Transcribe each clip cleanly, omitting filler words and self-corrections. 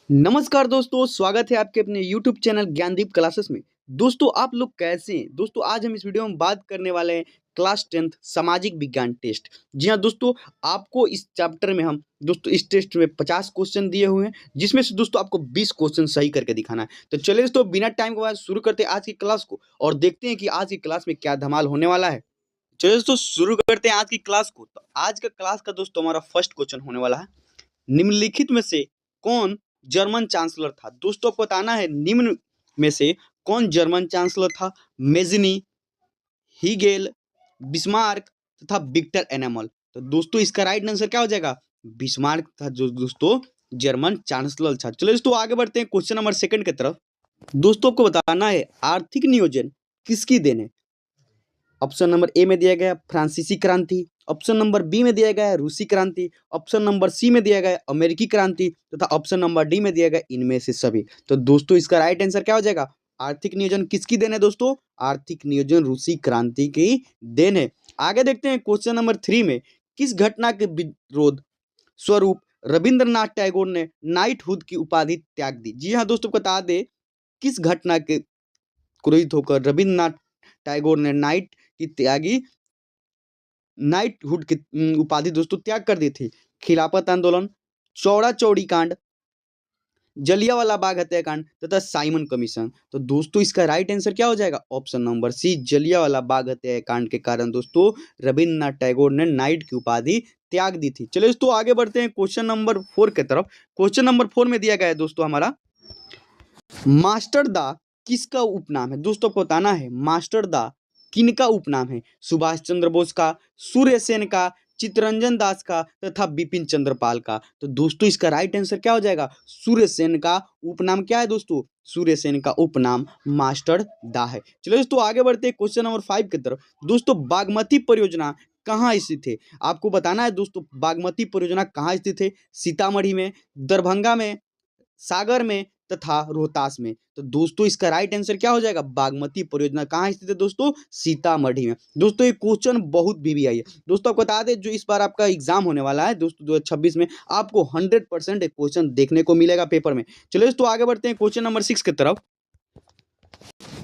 नमस्कार दोस्तों, स्वागत है आपके अपने यूट्यूब चैनल ज्ञानदीप क्लासेस में। दोस्तों आप लोग कैसे हैं? दोस्तों आज हम इस वीडियो में बात करने वाले हैं क्लास 10th सामाजिक विज्ञान टेस्ट। जी हाँ दोस्तों, आपको इस चैप्टर में हम दोस्तों इस टेस्ट में 50 क्वेश्चन दिए हुए हैं, जिसमें से दोस्तों आपको 20 क्वेश्चन सही करके दिखाना है। तो चलिए दोस्तों बिना टाइम के बाद शुरू करते हैं आज की क्लास को और देखते हैं कि आज की क्लास में क्या धमाल होने वाला है। चलिए दोस्तों शुरू करते हैं आज की क्लास को। तो आज का क्लास का दोस्तों हमारा फर्स्ट क्वेश्चन होने वाला है, निम्नलिखित में से कौन जर्मन चांसलर था? दोस्तों आपको बताना है निम्न में से कौन जर्मन चांसलर था। मेजनी, हीगेल, बिस्मार्क तथा विक्टर एनामल। तो दोस्तों इसका राइट आंसर क्या हो जाएगा? बिस्मार्क था जो दोस्तों जर्मन चांसलर था। चलो दोस्तों आगे बढ़ते हैं क्वेश्चन नंबर सेकंड की तरफ। दोस्तों आपको बताना है आर्थिक नियोजन किसकी देन है? ऑप्शन नंबर ए में दिया गया फ्रांसीसी क्रांति, ऑप्शन नंबर बी में दिया गया है रूसी क्रांति, ऑप्शन नंबर सी में दिया गया है अमेरिकी क्रांति तथा ऑप्शन नंबर डी में दिया गया इनमें से सभी। तो दोस्तों इसका राइट आंसर क्या हो जाएगा? आर्थिक नियोजन किसकी देन है दोस्तों? आर्थिक नियोजन रूसी क्रांति की देन है। आगे देखते हैं क्वेश्चन नंबर 3 में, किस घटना के विरोध स्वरूप रविंद्रनाथ टैगोर ने नाइटहुड की उपाधि त्याग दी? जी हाँ दोस्तों बता दे, किस घटना के क्रोधित होकर रविंद्रनाथ टैगोर ने नाइटहुड की उपाधि दोस्तों त्याग कर दी थी? खिलाफत आंदोलन, चौड़ा चौड़ी कांड, जलियांवाला बाग हत्याकांड तथा साइमन कमीशन। तो दोस्तों इसका राइट आंसर क्या हो जाएगा? ऑप्शन नंबर सी, जलियांवाला बाग हत्याकांड के कारण दोस्तों रविंद्रनाथ टैगोर ने नाइट की उपाधि त्याग दी थी। चलिए दोस्तों आगे बढ़ते हैं क्वेश्चन नंबर 4 की तरफ। क्वेश्चन नंबर 4 में दिया गया है दोस्तों हमारा, मास्टर दा किसका उपनाम है? दोस्तों को बताना है मास्टर दा किनका उपनाम है? सुभाष चंद्र बोस का, सूर्य सेन का, चित्तरंजन दास का तथा बिपिन चंद्र पाल का। तो दोस्तों इसका राइट आंसर क्या हो जाएगा? सूर्य सेन का उपनाम क्या है दोस्तों? सूर्य सेन का उपनाम मास्टर दा है। चलो दोस्तों आगे बढ़ते हैं क्वेश्चन नंबर 5 की तरफ। दोस्तों बागमती परियोजना कहाँ स्थित है? आपको बताना है दोस्तों बागमती परियोजना कहाँ स्थित है? सीतामढ़ी में, दरभंगा में, सागर में तथा रोहतास में। तो दोस्तों इसका राइट आंसर क्या हो जाएगा? बागमती परियोजना कहाँ स्थित है दोस्तों? सीतामढ़ी में। दोस्तों ये क्वेश्चन बहुत बीबीआई है। दोस्तों आपको बता दें जो इस बार आपका एग्जाम होने वाला है दोस्तों 2026 में, आपको 100% एक क्वेश्चन देखने को मिलेगा पेपर में। चलिए दोस्तों आगे बढ़ते हैं क्वेश्चन नंबर 6 की तरफ।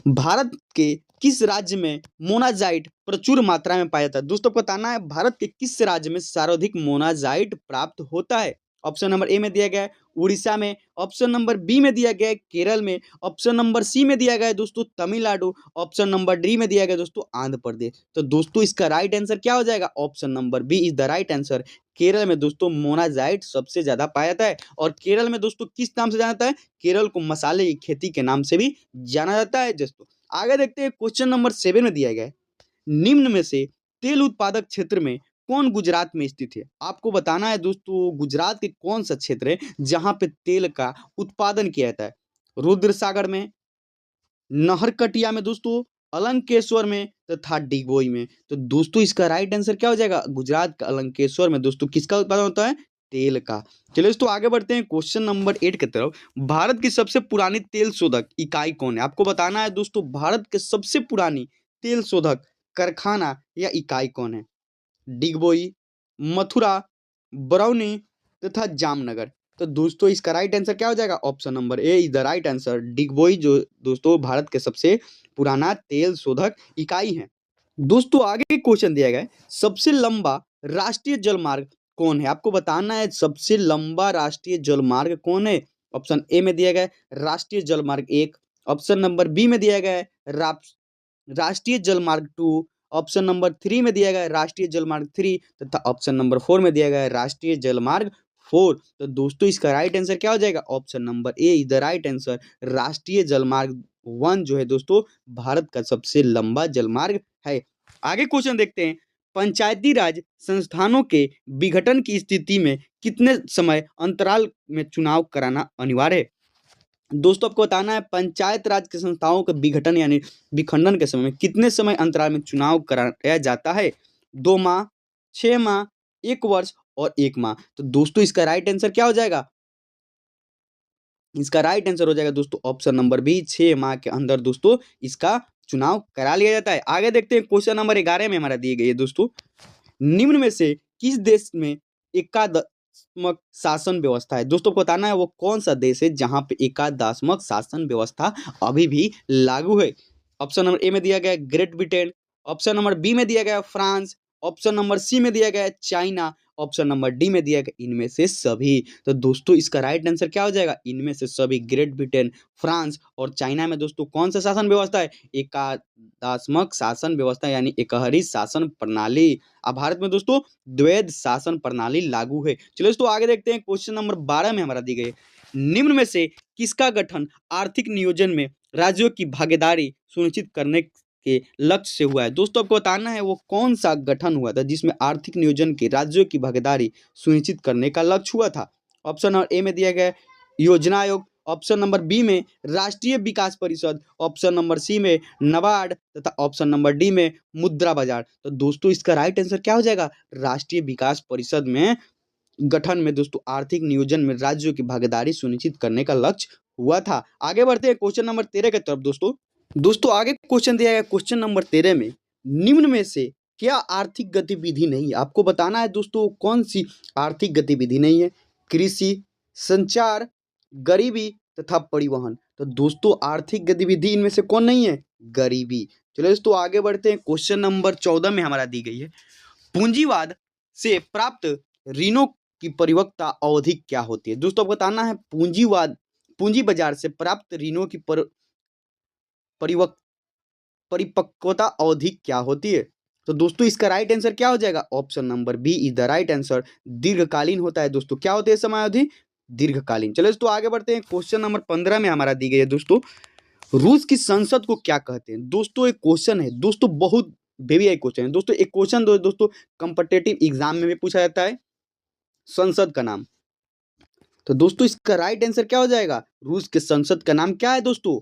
भारत के किस राज्य में मोनाजाइट प्रचुर मात्रा में पाया जाता है? दोस्तों बताना है भारत के किस राज्य में सर्वाधिक मोनाजाइट प्राप्त होता है? ऑप्शन नंबर ए में दिया गया है उड़ीसा में, ऑप्शन नंबर बी में दिया गया है केरल में, ऑप्शन नंबर सी में दिया गया है दोस्तों तमिलनाडु, ऑप्शन नंबर डी में दिया गया है दोस्तों आंध्र प्रदेश। तो दोस्तों इसका राइट आंसर क्या हो जाएगा? Option number B is the right answer. Kerala में दोस्तों मोनाजाइट सबसे ज्यादा पाया जाता है। और केरल में दोस्तों किस नाम से जाना जाता है? केरल को मसाले की खेती के नाम से भी जाना जाता है दोस्तों। आगे देखते हैं क्वेश्चन नंबर 7 में दिया गया है, निम्न में से तेल उत्पादक क्षेत्र में कौन गुजरात में स्थित है? आपको बताना है दोस्तों गुजरात के कौन सा क्षेत्र है जहां पे तेल का उत्पादन किया जाता है? रुद्र सागर में, नहरकटिया में दोस्तों, अलंकेश्वर में तथा डिगबोई में। तो दोस्तों इसका राइट आंसर क्या हो जाएगा? गुजरात का अलंकेश्वर में दोस्तों किसका उत्पादन होता है? तेल का। चलिए दोस्तों आगे बढ़ते हैं क्वेश्चन नंबर 8 की तरफ। भारत की सबसे पुरानी तेल शोधक इकाई कौन है? आपको बताना है दोस्तों भारत के सबसे पुरानी तेल शोधक कारखाना या इकाई कौन है? डिगबोई, मथुरा, बरौनी तथा जामनगर। तो दोस्तों इसका राइट आंसर क्या हो जाएगा? Option number A is the right answer. Digboi जो दोस्तों भारत के सबसे पुराना तेल शोधक इकाई है। दोस्तों आगे क्वेश्चन दिया गया है, सबसे लंबा राष्ट्रीय जलमार्ग कौन है? आपको बताना है सबसे लंबा राष्ट्रीय जलमार्ग कौन है? ऑप्शन ए में दिया गया है राष्ट्रीय जलमार्ग 1, ऑप्शन नंबर बी में दिया गया है राष्ट्रीय जलमार्ग 2, ऑप्शन नंबर 3 में दिया गया है राष्ट्रीय जलमार्ग 3 तथा ऑप्शन नंबर 4 में दिया गया है राष्ट्रीय जलमार्ग 4। तो दोस्तों इसका राइट आंसर क्या हो जाएगा? Option number A is the right answer. राष्ट्रीय जलमार्ग 1 जो है दोस्तों भारत का सबसे लंबा जलमार्ग है। आगे क्वेश्चन देखते हैं, पंचायती राज संस्थानों के विघटन की स्थिति में कितने समय अंतराल में चुनाव कराना अनिवार्य है? दोस्तों आपको बताना है पंचायत राज के संस्थाओं के विघटन यानी विखंडन के समय में कितने समय अंतराल में चुनाव कराया जाता है? 2 माह, 6 माह, 1 वर्ष और 1 माह। तो दोस्तों इसका राइट आंसर क्या हो जाएगा? इसका राइट आंसर हो जाएगा दोस्तों ऑप्शन नंबर बी, 6 माह के अंदर दोस्तों इसका चुनाव करा लिया जाता है। आगे देखते हैं क्वेश्चन नंबर 11 में हमारा दिए गए दोस्तों, निम्न में से किस देश में एकादात्मक शासन व्यवस्था है। दोस्तों को बताना है वो कौन सा देश है जहां पे एकादात्मक शासन व्यवस्था अभी भी लागू है। ऑप्शन नंबर ए में दिया गया है Great Britain, option number B में दिया गया है फ्रांस, ऑप्शन नंबर सी में दिया गया है चाइना, ऑप्शन नंबर डी में दिया गया इनमें से सभी। तो दोस्तों इसका राइट आंसर क्या हो जाएगा? इनमें से सभी, ग्रेट ब्रिटेन, फ्रांस और चाइना में दोस्तों कौन सा शासन व्यवस्था है? एकादात्मक शासन व्यवस्था यानी एकहरी शासन प्रणाली। अब भारत में दोस्तों द्वैध शासन प्रणाली लागू है। चलो दोस्तों आगे देखते हैं, क्वेश्चन नंबर 12 में हमारा दी गई है, निम्न में से किसका गठन आर्थिक नियोजन में राज्यों की भागीदारी सुनिश्चित करने के लक्ष्य से हुआ है? दोस्तों आपको बताना है वो कौन सा गठन हुआ था जिसमें आर्थिक नियोजन के राज्यों की भागीदारी सुनिश्चित करने का लक्ष्य हुआ था। ऑप्शन नंबर ए में दिया गया योजना आयोग, ऑप्शन नंबर बी में राष्ट्रीय विकास परिषद, ऑप्शन नंबर सी में नबार्ड तथा ऑप्शन नंबर डी में मुद्रा बाजार। तो दोस्तों इसका राइट आंसर क्या हो जाएगा? राष्ट्रीय विकास परिषद में गठन में दोस्तों आर्थिक नियोजन में राज्यों की भागीदारी सुनिश्चित करने का लक्ष्य हुआ था। आगे बढ़ते हैं क्वेश्चन नंबर 13 की तरफ। दोस्तों आगे क्वेश्चन दिया गया क्वेश्चन नंबर 13 में, निम्न में से क्या आर्थिक गतिविधि नहीं है? आपको बताना है दोस्तों कौन सी आर्थिक गतिविधि नहीं है। कृषि, संचार, गरीबी तथा परिवहन। तो दोस्तों आर्थिक गतिविधि इनमें से कौन नहीं है? गरीबी। चलो दोस्तों आगे बढ़ते हैं, क्वेश्चन नंबर 14 में हमारा दी गई है, पूंजीवाद से प्राप्त ऋणों की परिपक्वता अवधि क्या होती है? दोस्तों आपको बताना है पूंजी बाजार से प्राप्त ऋणों की परिपक्वता अवधि क्या होती है? तो दोस्तों इसका राइट आंसर क्या हो जाएगा? Option number B is the right answer, दीर्घकालीन होता है। दोस्तों क्या होती है समय अवधि? दीर्घकालीन। चलो दोस्तों आगे बढ़ते हैं, क्वेश्चन नंबर 15 में हमारा दी गई है दोस्तों, रूस की संसद को क्या कहते हैं? दोस्तों एक क्वेश्चन है दोस्तों, बहुत बेबी आई क्वेश्चन है दोस्तों। एक क्वेश्चन दोस्तों कॉम्पिटिटिव एग्जाम में भी पूछा जाता है, संसद का नाम। तो दोस्तों इसका राइट आंसर क्या हो जाएगा? रूस के संसद का नाम क्या है दोस्तों?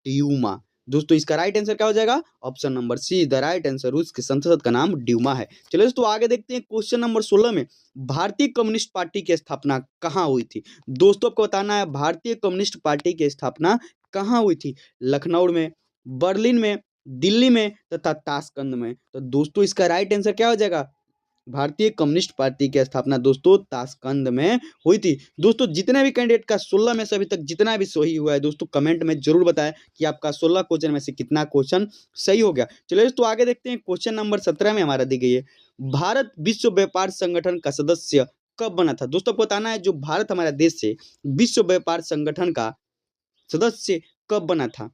ड्यूमा। दोस्तों इसका राइट आंसर क्या हो जाएगा? Option number see the right answer, रूस की संसद का नाम ड्यूमा है। चलिए दोस्तों आगे देखते हैं, क्वेश्चन नंबर 16 में, भारतीय कम्युनिस्ट पार्टी की स्थापना कहाँ हुई थी? दोस्तों आपको बताना है भारतीय कम्युनिस्ट पार्टी की स्थापना कहाँ हुई थी? लखनऊ में, बर्लिन में, दिल्ली में तथा ताशकंद में। तो दोस्तों इसका राइट आंसर क्या हो जाएगा? भारतीय कम्युनिस्ट पार्टी की स्थापना दोस्तों ताशकंद में हुई थी। दोस्तों जितने भी कैंडिडेट का 16 में से अभी तक जितना भी सही हुआ है दोस्तों कमेंट में जरूर बताएं कि आपका 16 क्वेश्चन में से कितना क्वेश्चन सही हो गया। चलिए दोस्तों आगे देखते हैं, क्वेश्चन नंबर 17 में हमारा दी गई है, भारत विश्व व्यापार संगठन का सदस्य कब बना था? दोस्तों आपको बताना है जो भारत हमारा देश से विश्व व्यापार संगठन का सदस्य कब बना था?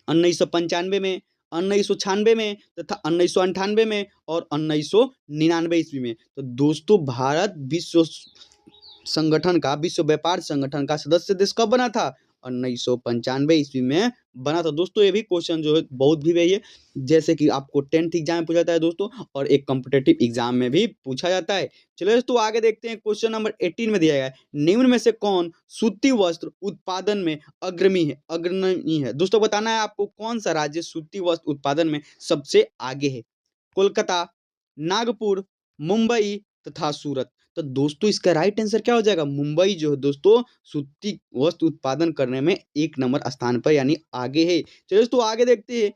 1995 में, 1996 में तथा 1998 में और 1999 ईस्वी में। तो दोस्तों भारत विश्व व्यापार संगठन का सदस्य देश कब बना था? 1995 ईस्वी में बना था। दोस्तों ये भी क्वेश्चन जो है बहुत भी वही है, जैसे कि आपको 10th एग्जाम में पूछा जाता है दोस्तों, और एक कॉम्पिटिटिव एग्जाम में भी पूछा जाता है। चलिए दोस्तों आगे देखते हैं, क्वेश्चन नंबर 18 में दिया गया है, निम्न में से कौन सूती वस्त्र उत्पादन में अग्रणी है? दोस्तों बताना है आपको कौन सा राज्य सूती वस्त्र उत्पादन में सबसे आगे है? कोलकाता, नागपुर, मुंबई तथा सूरत। तो दोस्तों इसका राइट आंसर क्या हो जाएगा? मुंबई जो है दोस्तों सूती वस्त्र उत्पादन करने में 1 नंबर स्थान पर यानी आगे है। चलिए दोस्तों आगे देखते हैं,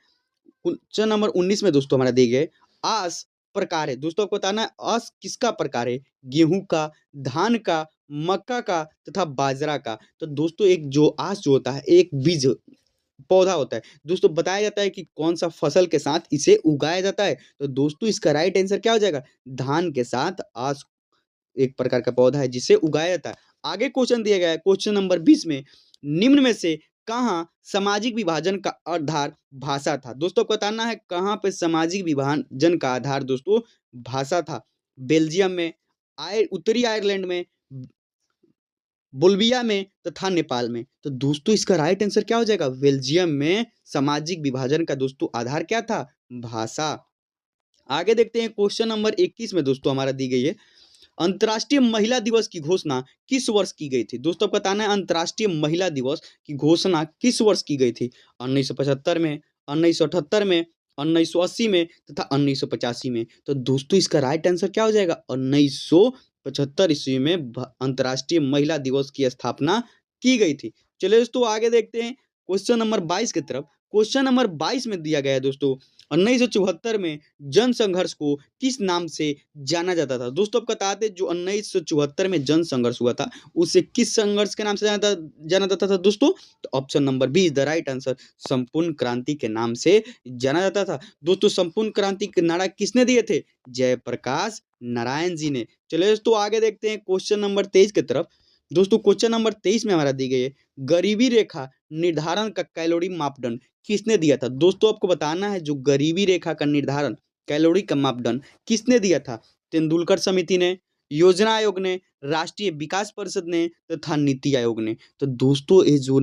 क्वेश्चन नंबर 19 में दोस्तों हमारा दिए गए आस प्रकार है। दोस्तों आपको बताना है आस किसका प्रकार है? गेहूं का, धान का, मक्का का तथा बाजरा का। तो दोस्तों एक जो आस जो होता है एक बीज पौधा होता है दोस्तों, बताया जाता है कि कौन सा फसल के साथ इसे उगाया जाता है। तो दोस्तों इसका राइट आंसर क्या हो जाएगा? धान के साथ आस एक प्रकार का पौधा है जिसे उगाया जाता है। आगे क्वेश्चन दिया गया है, क्वेश्चन नंबर 20 में, निम्न में से कहाँ सामाजिक विभाजन का आधार भाषा था? दोस्तों को बताना है कहाँ पे सामाजिक विभाजन का आधार दोस्तों भाषा था? बेल्जियम में, उत्तरी आयरलैंड में, बोल्विया में तथा नेपाल में। तो दोस्तों इसका राइट आंसर क्या हो जाएगा? बेल्जियम में सामाजिक विभाजन का दोस्तों आधार क्या था? भाषा। आगे देखते हैं, क्वेश्चन नंबर 21 में दोस्तों हमारा दी गई है, अंतर्राष्ट्रीय महिला दिवस की घोषणा किस वर्ष की गई थी? दोस्तों आपको बताना है अंतर्राष्ट्रीय महिला दिवस की घोषणा किस वर्ष की गई थी? 1975 में, 1978 में, 1980 में तथा 1985 में। तो दोस्तों इसका राइट आंसर क्या हो जाएगा? 1975 ईस्वी में अंतर्राष्ट्रीय महिला दिवस की स्थापना की गई थी। चलिए दोस्तों आगे देखते हैं, क्वेश्चन नंबर 22 की तरफ, क्वेश्चन नंबर 22 में दिया गया है दोस्तों, 1974 में जन संघर्ष को किस नाम से जाना जाता था? दोस्तों आपको बता दें, जो 1974 में जन संघर्ष हुआ था, उसे किस संघर्ष के नाम से जाना जाता था दोस्तों? तो option number B is the right answer, संपूर्ण क्रांति के नाम से जाना जाता था। दोस्तों संपूर्ण क्रांति के नारा किसने दिए थे? जयप्रकाश नारायण जी ने। चलिए दोस्तों आगे देखते हैं क्वेश्चन नंबर 23 की तरफ। दोस्तों क्वेश्चन नंबर 23 में हमारा दी गई है, गरीबी रेखा निर्धारण का कैलोरी मापदंड किसने दिया था? दोस्तों आपको बताना है, जो गरीबी रेखा का निर्धारण कैलोरी का मापदंड किसने दिया था? तेंदुलकर समिति ने, योजना आयोग ने, राष्ट्रीय विकास परिषद ने तथा नीति आयोग ने। तो दोस्तों ये जो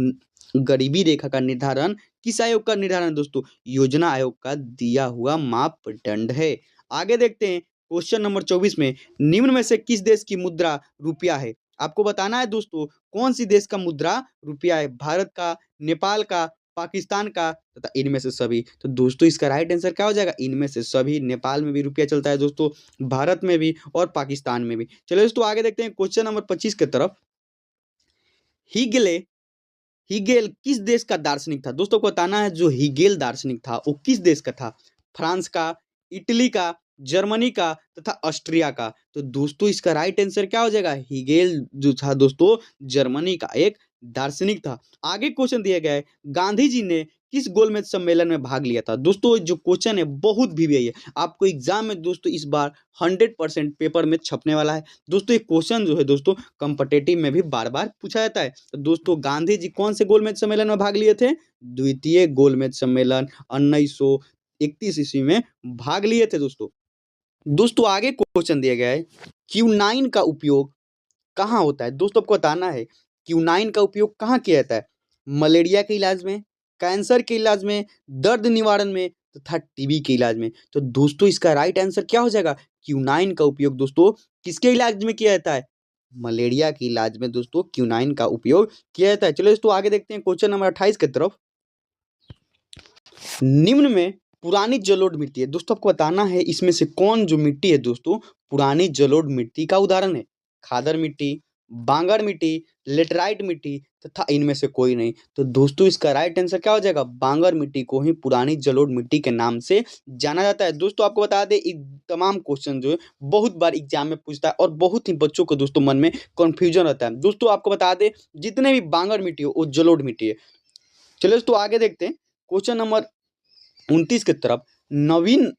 गरीबी रेखा का निर्धारण किस आयोग का निर्धारण? दोस्तों योजना आयोग का दिया हुआ मापदंड है। आगे देखते हैं क्वेश्चन नंबर 24 में, निम्न में से किस देश की मुद्रा रुपया है? आपको बताना है दोस्तों, कौन सी देश का मुद्रा रुपया है? भारत का, नेपाल का, पाकिस्तान का तथा इनमें से सभी। तो दोस्तों इसका राइट आंसर क्या हो जाएगा? इनमें से सभी। नेपाल में भी रुपया चलता है दोस्तों, भारत में भी और पाकिस्तान में भी। चलिए दोस्तों आगे देखते हैं क्वेश्चन नंबर 25 की तरफ। हिगेल किस देश का दार्शनिक था? दोस्तों को बताना है, जो हिगेल दार्शनिक था वो किस देश का था? फ्रांस का, इटली का, जर्मनी का तथा ऑस्ट्रिया का। तो दोस्तों इसका राइट आंसर क्या हो जाएगा? हिगेल जो था दोस्तों जर्मनी का एक दार्शनिक था। आगे क्वेश्चन दिया गया है, गांधी जी ने किस गोलमेज सम्मेलन में भाग लिया था? दोस्तों जो क्वेश्चन है बहुत भी है, आपको एग्जाम में दोस्तों इस बार 100% पेपर में छपने वाला है। दोस्तों ये क्वेश्चन जो है दोस्तों कॉम्पिटिटिव में भी बार बार पूछा जाता है। तो दोस्तों गांधी जी कौन से गोलमेज सम्मेलन में भाग लिए थे? द्वितीय गोलमेज सम्मेलन 1931 ईस्वी में भाग लिए थे दोस्तों। दोस्तों आगे क्वेश्चन दिया गया है, क्यूनाइन का उपयोग कहाँ होता है? दोस्तों आपको बताना है, क्यूनाइन का उपयोग कहाँ किया जाता है? मलेरिया के इलाज में, कैंसर के इलाज में, दर्द निवारण में तथा टीबी के इलाज में। तो दोस्तों इसका राइट आंसर क्या हो जाएगा? क्यूनाइन का उपयोग दोस्तों किसके इलाज में किया जाता है? मलेरिया के इलाज में दोस्तों क्यूनाइन का उपयोग किया जाता है। चलो दोस्तों आगे देखते हैं क्वेश्चन नंबर 28 की तरफ। निम्न में पुरानी जलोढ़ मिट्टी है। दोस्तों आपको बताना है, इसमें से कौन जो मिट्टी है दोस्तों पुरानी जलोढ़ मिट्टी का उदाहरण है? खादर मिट्टी, बांगर मिट्टी, लेटराइट मिट्टी तथा इनमें से कोई नहीं। तो दोस्तों इसका राइट आंसर क्या हो जाएगा? बांगर मिट्टी को ही पुरानी जलोढ़ मिट्टी के नाम से जाना जाता है। दोस्तों आपको बता दें, तमाम क्वेश्चन जो है बहुत बार एग्जाम में पूछता है और बहुत ही बच्चों को दोस्तों मन में कंफ्यूजन रहता है। दोस्तों आपको बता दें, जितने भी बांगर मिट्टी हो वो जलोढ़ मिट्टी है। चलिए दोस्तों आगे देखते हैं क्वेश्चन नंबर 29 की तरफ। नवीन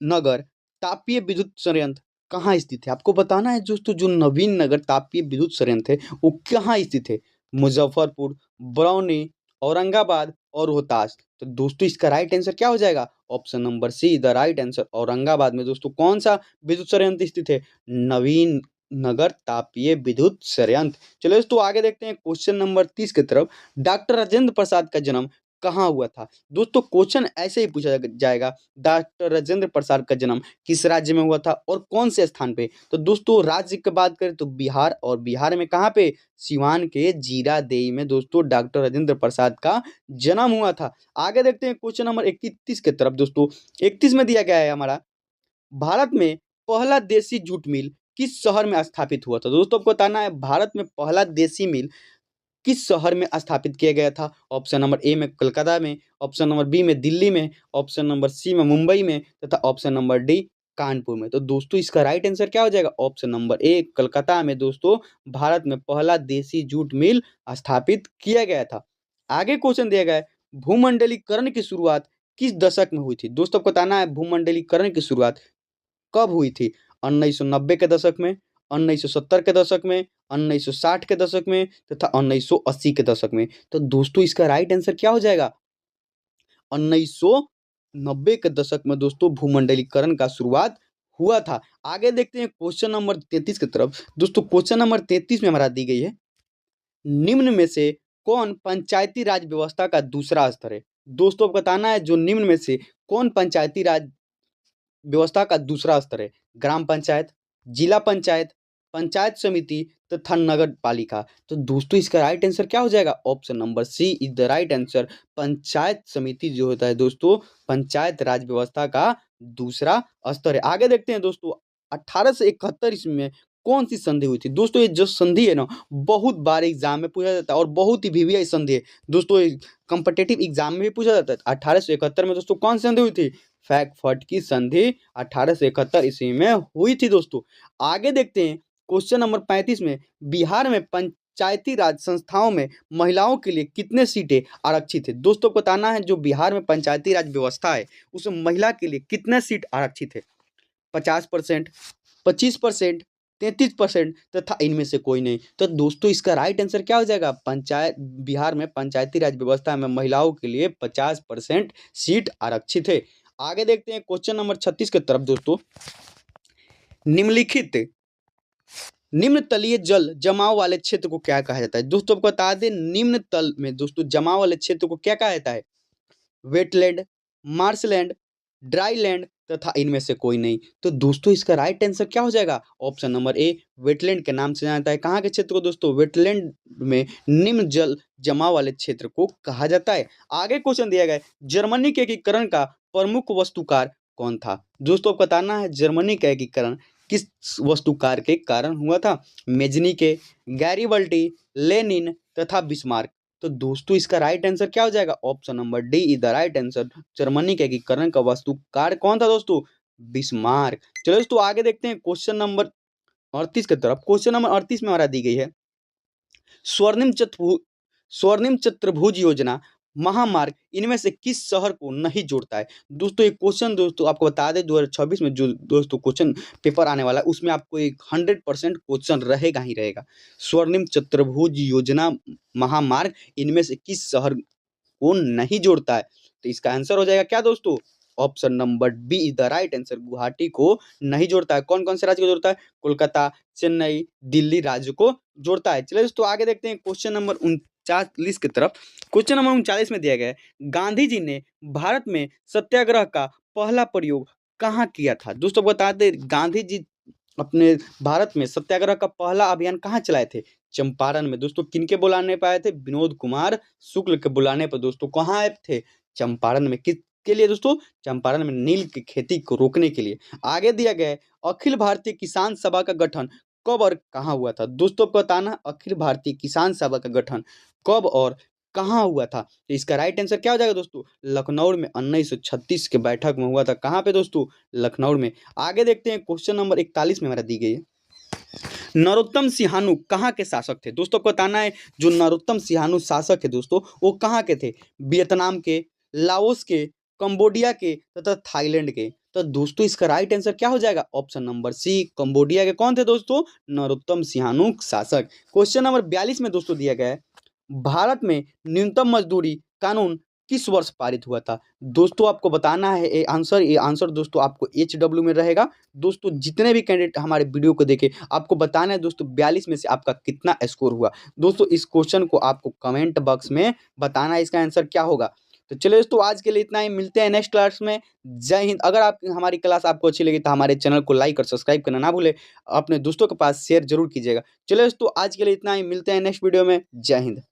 नगर तापीय विद्युत संयंत्र कहाँ स्थित है? आपको बताना है दोस्तों, जो नवीन नगर तापीय विद्युत संयंत्र है वो कहाँ स्थित है? मुजफ्फरपुर, बरौनी, औरंगाबाद और रोहतास। तो दोस्तों इसका राइट आंसर क्या हो जाएगा? Option number see the right answer, Aurangabad में दोस्तों कौन सा विद्युत संयंत्र स्थित है? नवीन नगर तापीय विद्युत संयंत्र। चलो दोस्तों आगे देखते हैं क्वेश्चन नंबर 30 की तरफ। डॉक्टर राजेंद्र प्रसाद का जन्म कहाँ हुआ था? दोस्तों क्वेश्चन ऐसे ही पूछा जाएगा, डॉक्टर राजेंद्र प्रसाद का जन्म किस राज्य में हुआ था और कौन से स्थान पे? तो दोस्तों राज्य की बात करें तो बिहार, और बिहार में कहाँ पे? सिवान के जीरादेई में दोस्तों डॉक्टर राजेंद्र प्रसाद का जन्म हुआ था। आगे देखते हैं क्वेश्चन नंबर 31 की तरफ। दोस्तों 31 में दिया गया है हमारा, भारत में पहला देसी जूट मिल किस शहर में स्थापित हुआ था? दोस्तों आपको बताना है, भारत में पहला देसी मिल किस शहर में स्थापित किया गया था? ऑप्शन नंबर ए में कलकत्ता में, ऑप्शन नंबर बी में दिल्ली में, ऑप्शन नंबर सी में मुंबई में तथा ऑप्शन नंबर डी कानपुर में। तो दोस्तों इसका राइट आंसर क्या हो जाएगा? ऑप्शन नंबर ए कलकत्ता में दोस्तों भारत में पहला देसी जूट मिल स्थापित किया गया था। आगे क्वेश्चन दिया गया है, भूमंडलीकरण की शुरुआत किस दशक में हुई थी? दोस्तों को बताना है, भूमंडलीकरण की शुरुआत कब हुई थी? 1990 के दशक में, 1970 के दशक में, 1960 के दशक में तथा 1980 के दशक में। तो दोस्तों इसका राइट आंसर क्या हो जाएगा? 1990 के दशक में दोस्तों भूमंडलीकरण का शुरुआत हुआ था। आगे देखते हैं क्वेश्चन नंबर 33 की तरफ। दोस्तों क्वेश्चन नंबर 33 में हमारा दी गई है, निम्न में से कौन पंचायती राज व्यवस्था का दूसरा स्तर है? दोस्तों को बताना है, जो निम्न में से कौन पंचायती राज व्यवस्था का दूसरा स्तर है? ग्राम पंचायत, जिला पंचायत, पंचायत समिति तथा नगर पालिका। तो दोस्तों इसका राइट आंसर क्या हो जाएगा? Option number C is the right answer, panchayat समिति जो होता है दोस्तों पंचायत राज व्यवस्था का दूसरा स्तर है। आगे देखते हैं दोस्तों 1871 ईस्वी में कौन सी संधि हुई थी? दोस्तों ये जो संधि है ना, बहुत बार एग्जाम में पूछा जाता है और बहुत ही वीवीआई संधि है दोस्तों, कॉम्पिटिटिव एग्जाम में भी पूछा जाता है। 1871 में दोस्तों कौन सी संधि हुई थी? फ्रैंकफर्ट की संधि 1871 ईस्वी में हुई थी दोस्तों। आगे देखते हैं क्वेश्चन नंबर 35 में, बिहार में पंचायती राज संस्थाओं में महिलाओं के लिए कितने सीटें आरक्षित है? दोस्तों को बताना है जो बिहार में पंचायती राज व्यवस्था है उसमें महिला के लिए कितने सीट आरक्षित है? 50%, 25%, 33% तथा इनमें से कोई नहीं। तो दोस्तों इसका राइट आंसर क्या हो जाएगा? बिहार में पंचायती राज व्यवस्था में महिलाओं के लिए 50% सीट आरक्षित है। आगे देखते हैं क्वेश्चन नंबर 36 की तरफ दोस्तों। निम्नलिखित निम्न तलीय जल जमाव वाले क्षेत्र को क्या कहा जाता है? दोस्तों आपको बता दें, निम्न तल में दोस्तों जमाव वाले क्षेत्र को क्या कहा जाता है? वेटलैंड, मार्शलैंड, ड्राई लैंड तथा इनमें से कोई नहीं। तो दोस्तों इसका राइट आंसर क्या हो जाएगा? ऑप्शन नंबर ए, वेटलैंड के नाम से जाना जाता है। कहाँ के क्षेत्र को दोस्तों? वेटलैंड में निम्न जल जमाव वाले क्षेत्र को कहा जाता है। आगे क्वेश्चन दिया गया है, जर्मनी के एकीकरण का प्रमुख वस्तुकार कौन था? दोस्तों आपको बताना है जर्मनी का एकीकरण किस वस्तुकार के कारण हुआ था? मेजनीके, गैरिबल्डी, लेनिन तथा बिस्मार्क। तो दोस्तों इसका राइट आंसर क्या हो जाएगा? Option number D is the right answer. Germany के एकीकरण का वास्तुकार कौन था दोस्तों? बिस्मार्क। चलो दोस्तों आगे देखते हैं क्वेश्चन नंबर 38 की तरफ। क्वेश्चन नंबर 38 में हमारा दी गई है, स्वर्णिम चतुर्भुज योजना महामार्ग इनमें से किस शहर को नहीं जोड़ता है? दोस्तों एक क्वेश्चन दोस्तों आपको बता दें 2026 में जो दोस्तों क्वेश्चन पेपर आने वाला है उसमें आपको एक 100% क्वेश्चन रहेगा ही रहेगा। स्वर्णिम चतुर्भुज योजना महामार्ग इनमें से किस शहर को नहीं जोड़ता है? तो इसका आंसर हो जाएगा क्या दोस्तों? Option number B is the right answer. Guwahati को नहीं जोड़ता है। कौन कौन से राज्य को जोड़ता है? कोलकाता, चेन्नई, दिल्ली राज्य को जोड़ता है। चलिए दोस्तों आगे देखते हैं क्वेश्चन नंबर 39 की तरफ। क्वेश्चन नंबर 39 में दिया गया है, गांधी जी ने भारत में सत्याग्रह का पहला प्रयोग कहाँ किया था? दोस्तों बता दें गांधी जी अपने भारत में सत्याग्रह का पहला अभियान कहाँ चलाए थे? चंपारण में। दोस्तों किनके बुलाने पर आए थे? विनोद कुमार शुक्ल के बुलाने पर दोस्तों कहाँ आए थे? चंपारण में। किसके लिए दोस्तों? चंपारण में नील की खेती को रोकने के लिए। आगे दिया गया है, अखिल भारतीय किसान सभा का गठन कब और कहाँ हुआ था? दोस्तों को बताना अखिल भारतीय किसान सभा का गठन कब और कहाँ हुआ था? तो इसका राइट आंसर क्या हो जाएगा दोस्तों? लखनऊ में 1936 के बैठक में हुआ था। कहाँ पे दोस्तों? लखनऊ में। आगे देखते हैं क्वेश्चन नंबर 41 में हमारा दी गई है, नरोत्तम सिंहानू कहाँ के शासक थे? दोस्तों को बताना है जो नरोत्तम सिंहानू शासक है दोस्तों वो कहाँ के थे? वियतनाम के, लाओस के, कंबोडिया के तथा थाईलैंड के। तो दोस्तों इसका राइट आंसर क्या हो जाएगा? ऑप्शन नंबर सी, कंबोडिया के कौन थे दोस्तों? नरोत्तम सिंहानू शासक। क्वेश्चन नंबर 42 में दोस्तों दिया गया है, भारत में न्यूनतम मजदूरी कानून किस वर्ष पारित हुआ था? दोस्तों आपको बताना है ये आंसर दोस्तों आपको HW में रहेगा। दोस्तों जितने भी कैंडिडेट हमारे वीडियो को देखे आपको बताना है दोस्तों 42 में से आपका कितना स्कोर हुआ। दोस्तों इस क्वेश्चन को आपको कमेंट बॉक्स में बताना है इसका आंसर क्या होगा। तो चलिए दोस्तों आज के लिए इतना ही, मिलते हैं नेक्स्ट क्लास में। जय हिंद। अगर आप हमारी क्लास आपको अच्छी लगी तो हमारे चैनल को लाइक और सब्सक्राइब करना ना भूले, अपने दोस्तों के पास शेयर जरूर कीजिएगा। चलिए दोस्तों आज के लिए इतना ही, मिलते हैं नेक्स्ट वीडियो में। जय हिंद।